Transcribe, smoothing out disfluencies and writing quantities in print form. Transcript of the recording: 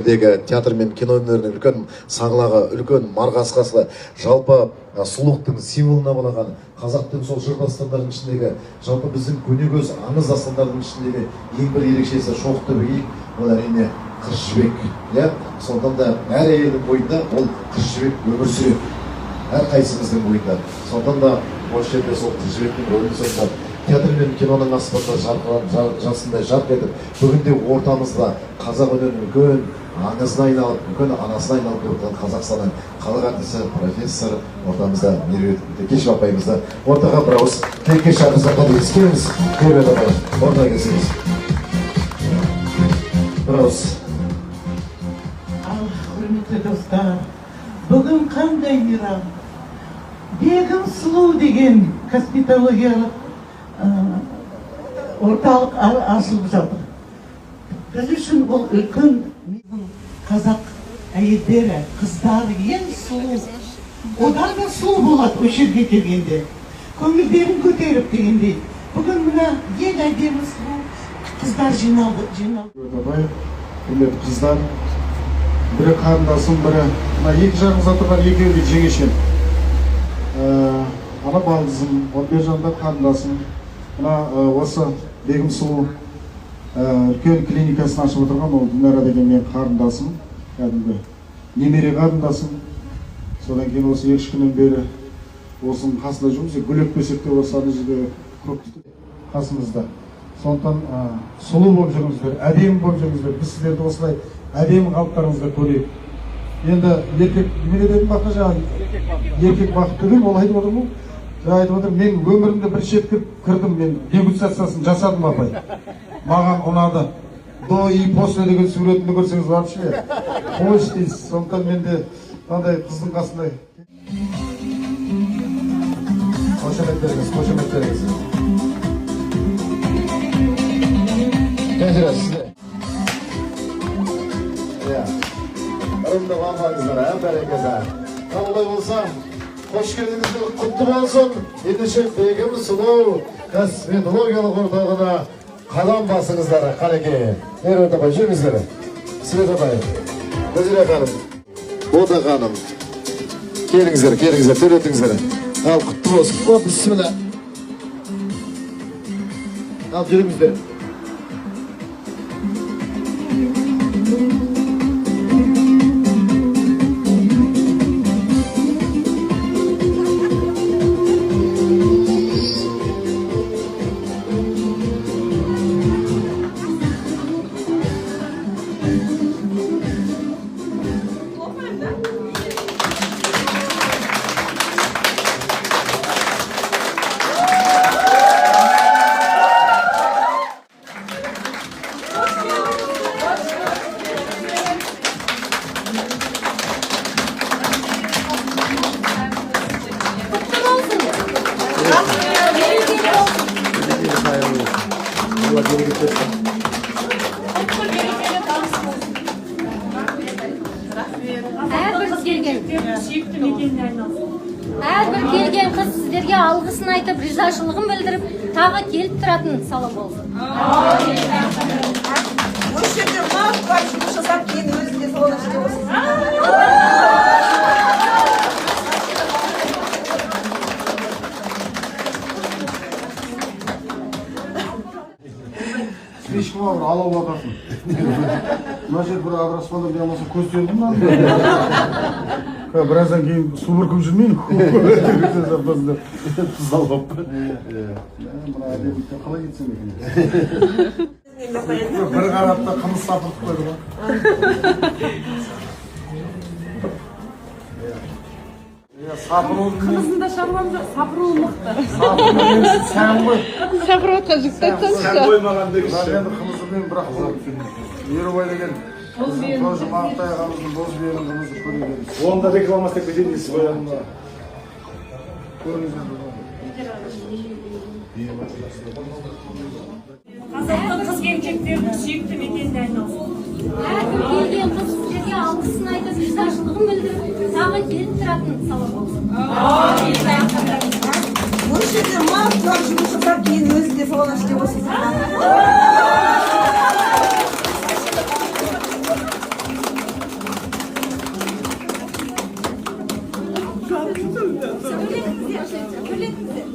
Театр мен кино өнерінің үлкен саңлағы, үлкен марғасқасы, жалпы сұлулықтың символына болған қазақтың сол жыр дастандарының ішіндегі, жалпы біздің көнекөз аңыз дастандарының ішіндегі ең бір ерекшесі шоқты биік, ол әрине қыз жібек. Сондықтан да әр әйелдің бойында ол қыз жібек өмір сүреді. Әр қайсымыздың бойында. Сондықтан да осы жерде сол қыз жібектің рөлін сомдап, театр мен киноның аспанда жасындай жарқ етіп, бүгінде ортамызда қазақ өнерінің үлкен аңызына айналып, үлкен анасына айналып отырған Қазақстанның халық артисі, профессор ортамызда Меруерт Текешева апайымызды ортаға бір ауыз тілекке шақырсақ қадіріңіз келіңіз. Меруерт апай, ортаға келсеңіз. Бір ауыз. Құрметті достар, бүгін қандай мейрам? Бегім сұлу деген косметологиялық орталық ашылып жатыр. Біз үшін ол үлкен қазақ әйелдері, қыздары ең сұлу. Одан да сұлу болады осы жерге келгенде. Көңілдерін көтеріп дегендей. Бүгін мына ең әдемі сұлу қыздар жиналды. Құрметті қыздар, бірі қарындасым, бірі екі жағымызда тұрған екеуі де жеңешем. Ана балдызым, бер жағында қарындасым. Осы Бегім сұлу үлкен клиникасын ашып отырған, ол Динара деген мен қарындасым, кәдімгі немере қарындасым. Содан кейін осы 2 күннен бері осының қасында жүрміз, гүл өкпесек те осы ана жерде көп қасымызда. Сондықтан сұлу болып жүріңіздер, әдемі болып жүріңіздер. Біз сіздерді осылай әдемі қалыптарыңызды көрейік. Енді еркек, неме дедім баққа жаңа? Еркек бақыт дедім, ол айтып отыр ма? Айтып отыр, мен өмірімді бір шеткіп кірдім, мен дегустациясын жасадым апай. Маған ұнады. До и после деген суретімді көрсеңіз вообще қойш дейсіз. Сондықтан мен де мынандай қыздың қасындай. Қошемет беріңіз, қошемет беріңіз. Кәжірәз сізде. Ұрымды ғамбаңыздар, бәрекелді. Олай болса, қош келдіңіздер, құтты болсын. Ендеше Бегім сұлу косметологиялық орталығына қадам басыңыздар, қанеке. Меруерт апай, жүріңіздер. Свет апай, Назира ханым, Бота ханым. Келіңіздер, төлетіңіздер. Ал, құтты болсын. О, бісміллә. Ал, жүріңіздер. Әрбір келген қыз сіздерге алғысын айтып, ризашылығын білдіріп, тағы келіп тұратын салам болсын. Осы жерде мынау бар жұмыс жасап, кейін өзінде салон ашып отырсыз. Ешкім ауыр, алау батасын. Мына жер бір адыраспанда мен болса көз түйілдім ма? Біраздан кейін су бүркіп жүрмейін. Тұз алып. Мына әдебітте қалай кетсем екен? Бір қарапта қымыз сапыртып қойды ғой. Қымызында шаруам жоқ, сапыру мықты. Сән ғой. Сапыруатқа жүкті айтсаңызшы. Сән қоймаған дегенше. Енді қымызымен бірақ Ерубай деген тоже Мақтай ағамыздың боз биенің қымызы көрегеніз. Онда реклама істеп кетейін дейсіз ғой. Қазақтың қыз-келіншектерінің сүйікті мекеніне айналсын. Әрбір келген қыз сіздерге алғысын айтып, ризашылығын білдіріп, тағы келіп тұратын салам болсын. Осы жерде мынау бар жұмыс жасап, кейін өзінде салон ашып отырсыз. Thank